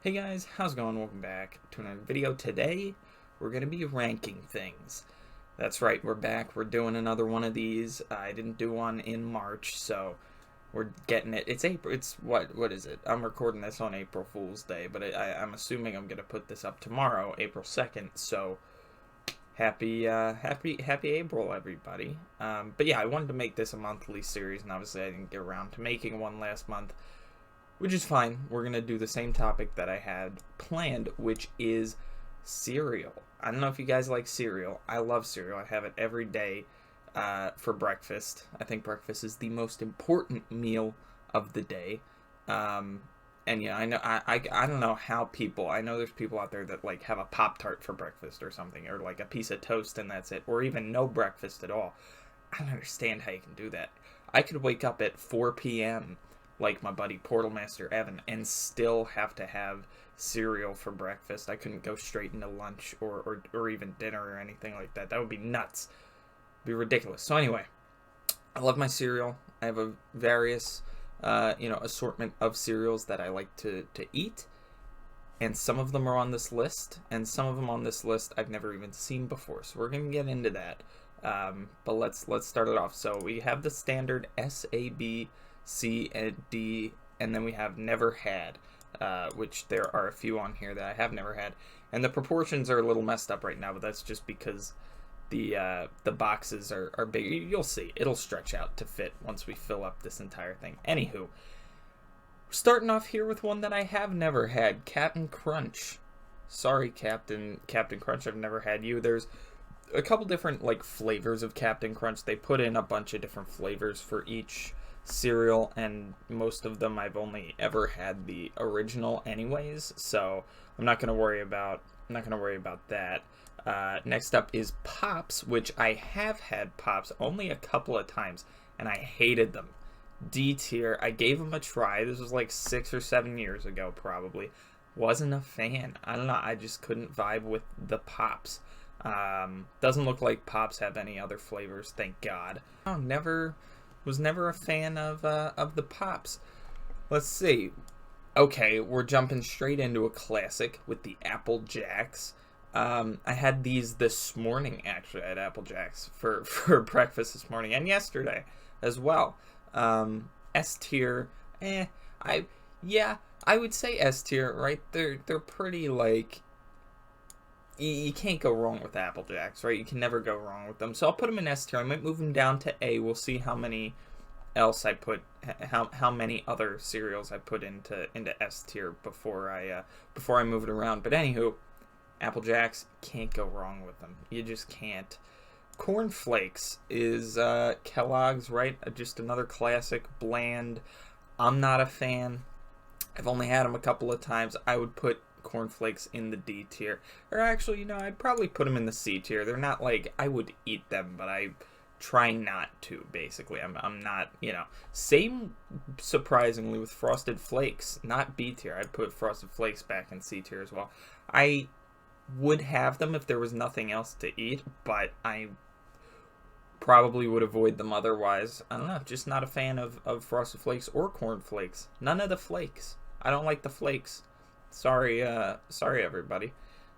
Hey guys, how's it going? Welcome back to another video. Today, we're going to be ranking things. That's right, we're back. We're doing another one of these. I didn't do one in March, so we're getting it. It's April. It's what is it? I'm recording this on April Fool's Day, but I'm assuming I'm going to put this up tomorrow, April 2nd, so happy April, everybody. But yeah, I wanted to make this a monthly series, and obviously I didn't get around to making one last month. Which is fine. We're going to do the same topic that I had planned, which is cereal. I don't know if you guys like cereal. I love cereal. I have it every day for breakfast. I think breakfast is the most important meal of the day. And yeah, I know I don't know how people. I know there's people out there that like have a Pop-Tart for breakfast or something, or like a piece of toast and that's it, or even no breakfast at all. I don't understand how you can do that. I could wake up at 4 p.m. like my buddy Portal Master Evan and still have to have cereal for breakfast. I couldn't go straight into lunch or even dinner or anything like that. That would be nuts. It'd be ridiculous. So anyway, I love my cereal. I have a various assortment of cereals that I like to eat. And some of them are on this list, and some of them on this list I've never even seen before. So we're gonna get into that. But let's start it off. So we have the standard S, A, B, C, and D, and then we have never had, which there are a few on here that I have never had. And the proportions are a little messed up right now, but that's just because the boxes are big. You'll see. It'll stretch out to fit once we fill up this entire thing. Anywho, starting off here with one that I have never had, Captain Crunch. Sorry, Captain Crunch, I've never had you. There's a couple different like flavors of Captain Crunch. They put in a bunch of different flavors for each cereal, and most of them I've only ever had the original anyways, so I'm not gonna worry about that. Next up is Pops, which I have had Pops only a couple of times and I hated them. D tier. I gave them a try. This was like 6 or 7 years ago probably. Wasn't a fan. I don't know, I just couldn't vibe with the Pops. Doesn't look like Pops have any other flavors, thank God. Was never a fan of the Pops. Let's see. Okay, we're jumping straight into a classic with the Apple Jacks. I had these this morning, actually. I had Apple Jacks for breakfast this morning and yesterday as well. S tier. I would say S tier, right? They're pretty like, you can't go wrong with Apple Jacks, right? You can never go wrong with them. So I'll put them in S tier. I might move them down to A. We'll see how many else I put, how many other cereals I put into S tier before I move it around. But anywho, Apple Jacks, can't go wrong with them. You just can't. Corn Flakes is Kellogg's, right? Just another classic, bland. I'm not a fan. I've only had them a couple of times. I would put Corn Flakes in the D tier, or actually, I'd probably put them in the C tier. They're not like I would eat them, but I try not to. Basically, I'm not, Same, surprisingly, with Frosted Flakes, not B tier. I'd put Frosted Flakes back in C tier as well. I would have them if there was nothing else to eat, but I probably would avoid them otherwise. I don't know, just not a fan of Frosted Flakes or Corn Flakes. None of the flakes. I don't like the flakes. Sorry everybody.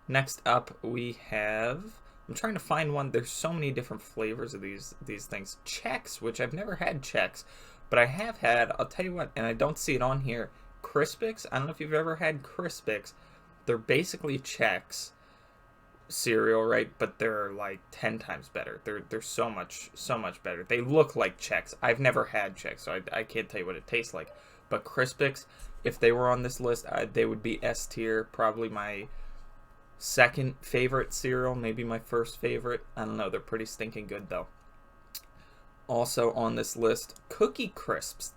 Next up we have, I'm trying to find one. There's so many different flavors of these things. Chex, which I've never had Chex, but I have had, I'll tell you what, and I don't see it on here, Crispix. I don't know if you've ever had Crispix. They're basically Chex cereal, right? But they're like 10 times better. They're so much better. They look like Chex. I've never had Chex, so I can't tell you what it tastes like. But Crispix, if they were on this list, they would be S tier. Probably my second favorite cereal, maybe my first favorite. I don't know. They're pretty stinking good though. Also on this list, Cookie Crisps.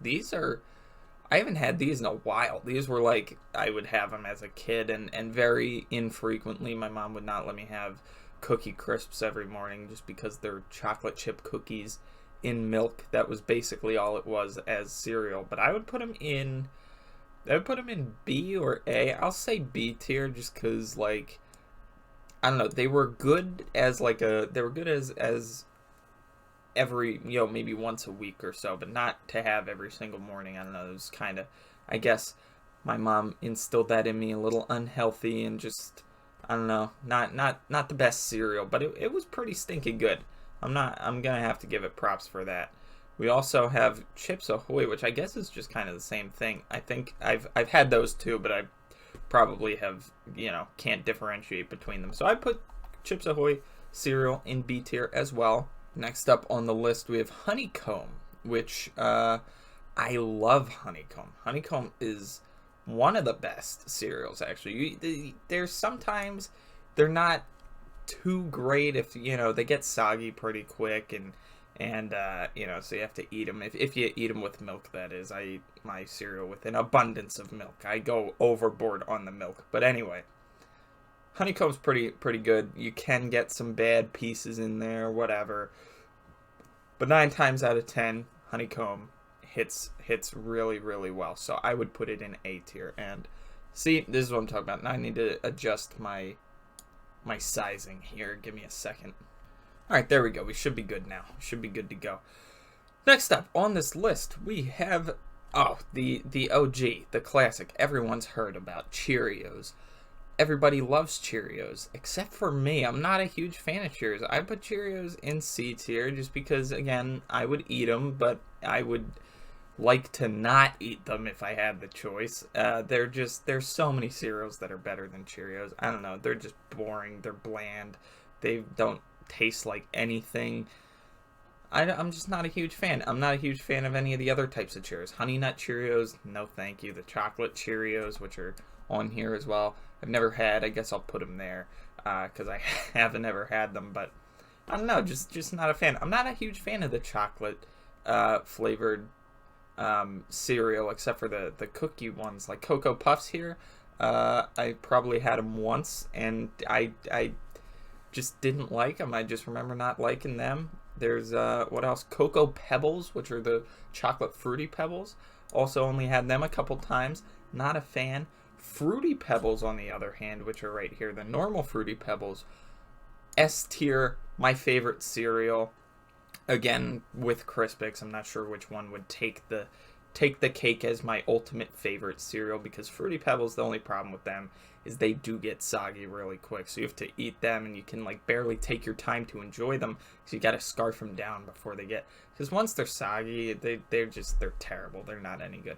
I haven't had these in a while. These were like, I would have them as a kid, and very infrequently my mom would not let me have Cookie Crisps every morning just because they're chocolate chip cookies in milk. That was basically all it was as cereal. But I would put them in B or A. I'll say B tier just because, like, I don't know, they were good as every, maybe once a week or so, but not to have every single morning. I don't know, it was kind of, I guess, my mom instilled that in me, a little unhealthy and just, I don't know, not the best cereal, but it was pretty stinking good. I'm gonna have to give it props for that. We also have Chips Ahoy, which I guess is just kind of the same thing. I think I've had those too, but I probably have, can't differentiate between them. So I put Chips Ahoy cereal in B tier as well. Next up on the list we have Honeycomb, which I love Honeycomb. Honeycomb is one of the best cereals, actually. There's sometimes they're not too great if, they get soggy pretty quick, and so you have to eat them. If you eat them with milk, that is. I eat my cereal with an abundance of milk. I go overboard on the milk. But anyway, Honeycomb's pretty good. You can get some bad pieces in there, whatever. But 9 times out of 10, Honeycomb hits really, really well. So I would put it in A tier. And see, this is what I'm talking about. Now I need to adjust my sizing here. Give me a second. Alright, there we go. We should be good now. Should be good to go. Next up on this list, we have, the OG, the classic. Everyone's heard about Cheerios. Everybody loves Cheerios, except for me. I'm not a huge fan of Cheerios. I put Cheerios in C tier just because, again, I would eat them, but I would like to not eat them if I had the choice. There's so many cereals that are better than Cheerios. I don't know. They're just boring. They're bland. They don't taste like anything. I'm just not a huge fan. I'm not a huge fan of any of the other types of Cheerios. Honey Nut Cheerios, no thank you. The chocolate Cheerios, which are on here as well, I've never had. I guess I'll put them there because I haven't ever had them. But I don't know, just not a fan. I'm not a huge fan of the chocolate flavored cereal, except for the cookie ones, like Cocoa Puffs here. I probably had them once, and I just didn't like them. I just remember not liking them. There's, what else? Cocoa Pebbles, which are the chocolate Fruity Pebbles. Also only had them a couple times. Not a fan. Fruity Pebbles, on the other hand, which are right here, the normal Fruity Pebbles. S tier, my favorite cereal. Again, with Crispix, I'm not sure which one would take the cake as my ultimate favorite cereal, because Fruity Pebbles, the only problem with them is they do get soggy really quick, so you have to eat them, and you can like barely take your time to enjoy them, so you gotta scarf them down before they get, because once they're soggy, they're terrible. They're not any good.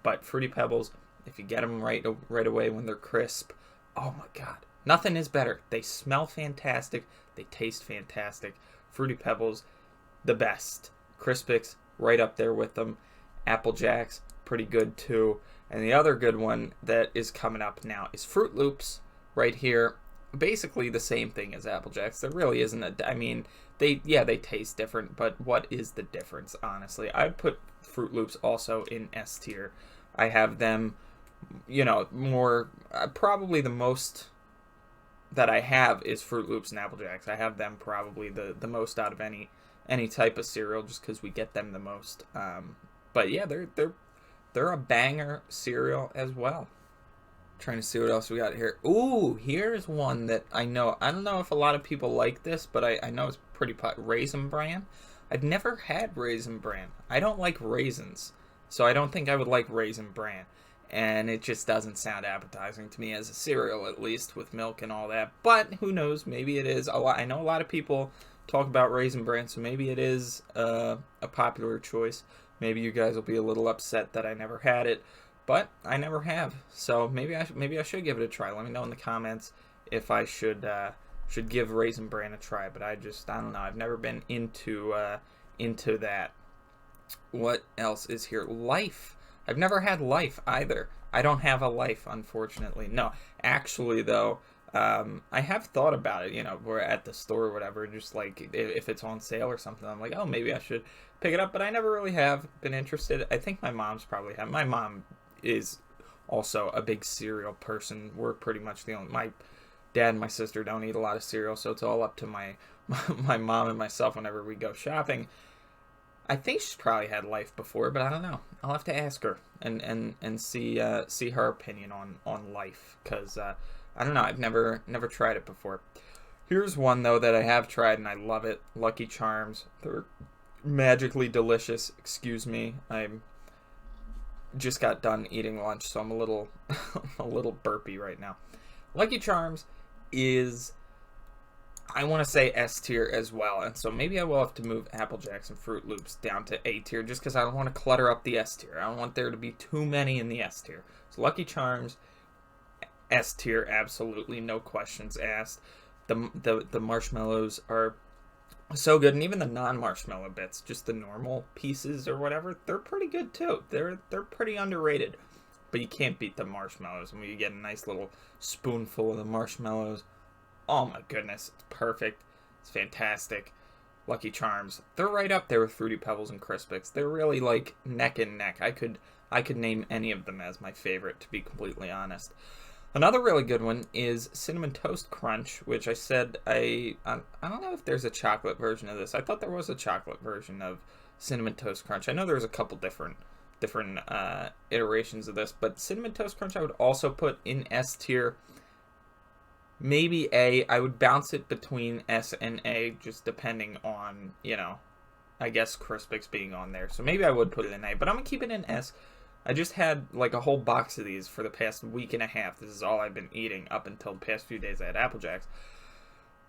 But Fruity Pebbles, if you get them right away when they're crisp, oh my god, nothing is better. They smell fantastic, they taste fantastic. Fruity Pebbles, the best. Crispix, right up there with them. Apple Jacks, pretty good too. And the other good one that is coming up now is Fruit Loops, right here. Basically the same thing as Apple Jacks. There really isn't they taste different, but what is the difference, honestly? I'd put Fruit Loops also in S tier. I have them, more, probably the most that I have is Fruit Loops and Apple Jacks. I have them probably the most out of any type of cereal, just because we get them the most. But yeah, they're a banger cereal as well. Trying to see what else we got here. Ooh, here's one that I know. I don't know if a lot of people like this, but I know it's pretty Raisin Bran. I've never had Raisin Bran. I don't like raisins, so I don't think I would like Raisin Bran. And it just doesn't sound appetizing to me as a cereal, at least, with milk and all that. But who knows? Maybe it is. I know a lot of people talk about Raisin Bran, so maybe it is a popular choice. Maybe you guys will be a little upset that I never had it, but I never have. So maybe I should give it a try. Let me know in the comments if I should give Raisin Bran a try. But I don't know. I've never been into that. What else is here? Life. I've never had Life either. I don't have a Life, unfortunately. No, actually though, I have thought about it. We're at the store or whatever, just like if it's on sale or something, I'm like, oh, maybe I should pick it up. But I never really have been interested. I think my mom's probably have. My mom is also a big cereal person. We're pretty much the only. My dad and my sister don't eat a lot of cereal, so it's all up to my mom and myself whenever we go shopping. I think she's probably had Life before, but I don't know. I'll have to ask her and see her opinion on Life, because I don't know. I've never tried it before. Here's one though that I have tried and I love it. Lucky Charms. They're magically delicious. Excuse me. I'm just got done eating lunch, so I'm a little a little burpy right now. Lucky Charms is, I want to say, S tier as well, and so maybe I will have to move Apple Jacks and Fruit Loops down to A tier just because I don't want to clutter up the S tier. I don't want there to be too many in the S tier. So Lucky Charms, S tier, absolutely, no questions asked. The marshmallows are so good, and even the non-marshmallow bits, just the normal pieces or whatever, they're pretty good too. They're pretty underrated, but you can't beat the marshmallows. And when you get a nice little spoonful of the marshmallows, oh my goodness, it's perfect. It's fantastic. Lucky Charms, they're right up there with Fruity Pebbles and Crispix. They're really like neck and neck. I could name any of them as my favorite, to be completely honest. Another really good one is Cinnamon Toast Crunch, which I said I don't know if there's a chocolate version of this. I thought there was a chocolate version of Cinnamon Toast Crunch. I know there's a couple different iterations of this, but Cinnamon Toast Crunch I would also put in S tier. Maybe A. I would bounce it between S and A, just depending on, I guess Crispix being on there. So maybe I would put it in A, but I'm going to keep it in S. I just had like a whole box of these for the past week and a half. This is all I've been eating up until the past few days I had Apple Jacks.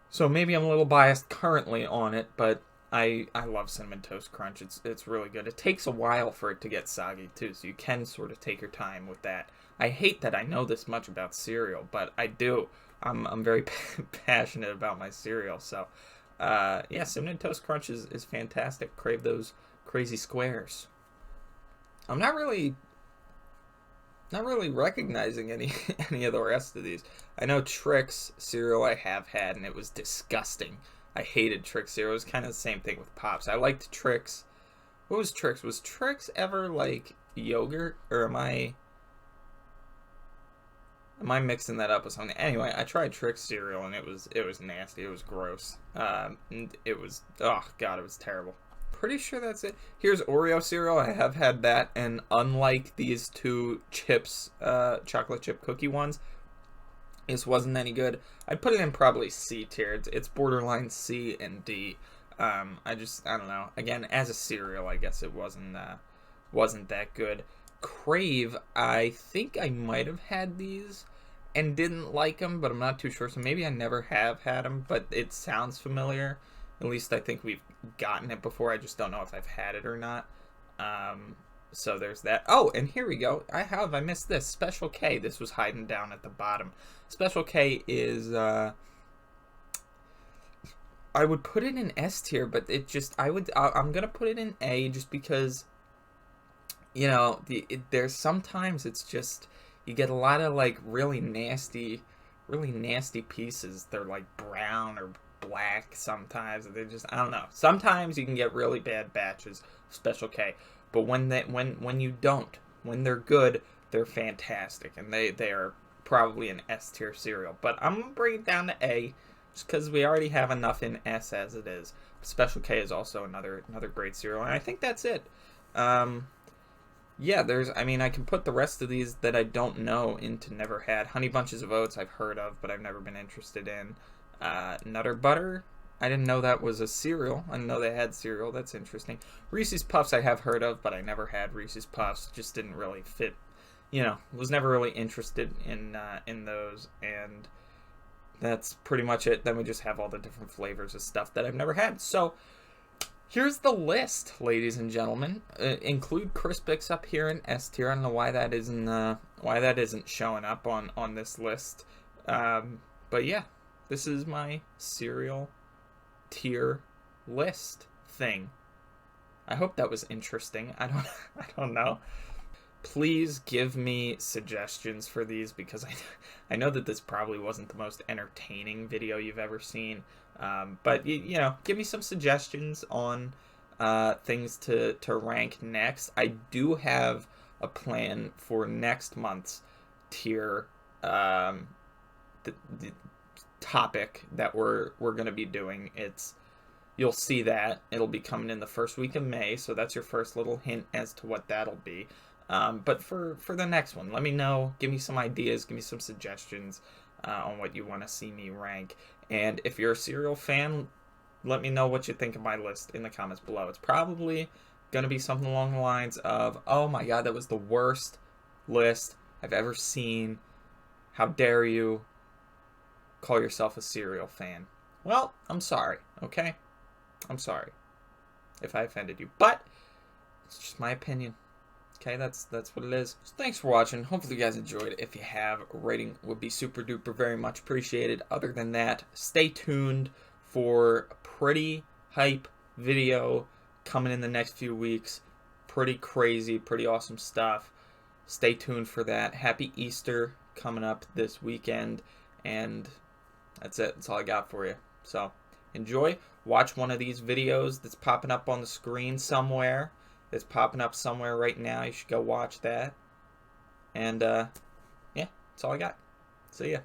So maybe I'm a little biased currently on it, but I love Cinnamon Toast Crunch. It's really good. It takes a while for it to get soggy too, so you can sort of take your time with that. I hate that I know this much about cereal, but I do. I'm very passionate about my cereal. So yeah, Cinnamon Toast Crunch is fantastic. Crave those crazy squares. I'm not really recognizing any of the rest of these. I know Trix cereal I have had, and it was disgusting. I hated Trix cereal. It was kind of the same thing with Pops. I liked Trix. What was Trix? Was Trix ever like yogurt, or am I mixing that up with something? Anyway, I tried Trix cereal, and it was nasty. It was gross. It was, oh god, it was terrible. Pretty sure that's it. Here's Oreo cereal. I have had that, and unlike these two chips, chocolate chip cookie ones, this wasn't any good. I'd put it in probably C tier. It's borderline C and D. I don't know. Again, as a cereal, I guess it wasn't that good. Crave, I think I might have had these and didn't like them, but I'm not too sure. So maybe I never have had them, but it sounds familiar. At least I think we've gotten it before. I just don't know if I've had it or not. So there's that. Oh, and here we go. I missed this. Special K. This was hiding down at the bottom. Special K is, I would put it in S tier, but I'm going to put it in A just because, there's sometimes it's just, you get a lot of like really nasty pieces. They're like brown or black sometimes. They're just, I don't know. Sometimes you can get really bad batches of Special K, but when they're good, they're fantastic, and they are probably an S tier cereal. But I'm gonna bring it down to A, just because we already have enough in S as it is. Special K is also another great cereal, and I think that's it. Yeah, I can put the rest of these that I don't know into never had. Honey Bunches of Oats I've heard of, but I've never been interested in. Nutter Butter, I didn't know that was a cereal. I didn't know they had cereal. That's interesting. Reese's Puffs I have heard of, but I never had Reese's Puffs. Just didn't really fit. Was never really interested in those, and that's pretty much it. Then we just have all the different flavors of stuff that I've never had. So here's the list, ladies and gentlemen. Include Crispix up here in S tier. I don't know why that isn't showing up on this list. But yeah, this is my cereal tier list thing. I hope that was interesting. I don't know. Please give me suggestions for these, because I know that this probably wasn't the most entertaining video you've ever seen. But give me some suggestions on things to rank next. I do have a plan for next month's tier, the topic that we're going to be doing. You'll see that it'll be coming in the first week of May, so that's your first little hint as to what that'll be. But for the next one, let me know, give me some ideas, give me some suggestions on what you want to see me rank. And if you're a cereal fan, let me know what you think of my list in the comments below. It's probably going to be something along the lines of, oh my god, that was the worst list I've ever seen. How dare you call yourself a cereal fan? Well, I'm sorry, okay? I'm sorry if I offended you, but it's just my opinion. Okay, that's what it is. So thanks for watching. Hopefully you guys enjoyed it. If you have, a rating would be super duper very much appreciated. Other than that, stay tuned for a pretty hype video coming in the next few weeks. Pretty crazy, pretty awesome stuff. Stay tuned for that. Happy Easter coming up this weekend, and that's it. That's all I got for you. So enjoy. Watch one of these videos that's popping up on the screen somewhere. It's popping up somewhere right now. You should go watch that. And, yeah, that's all I got. See ya.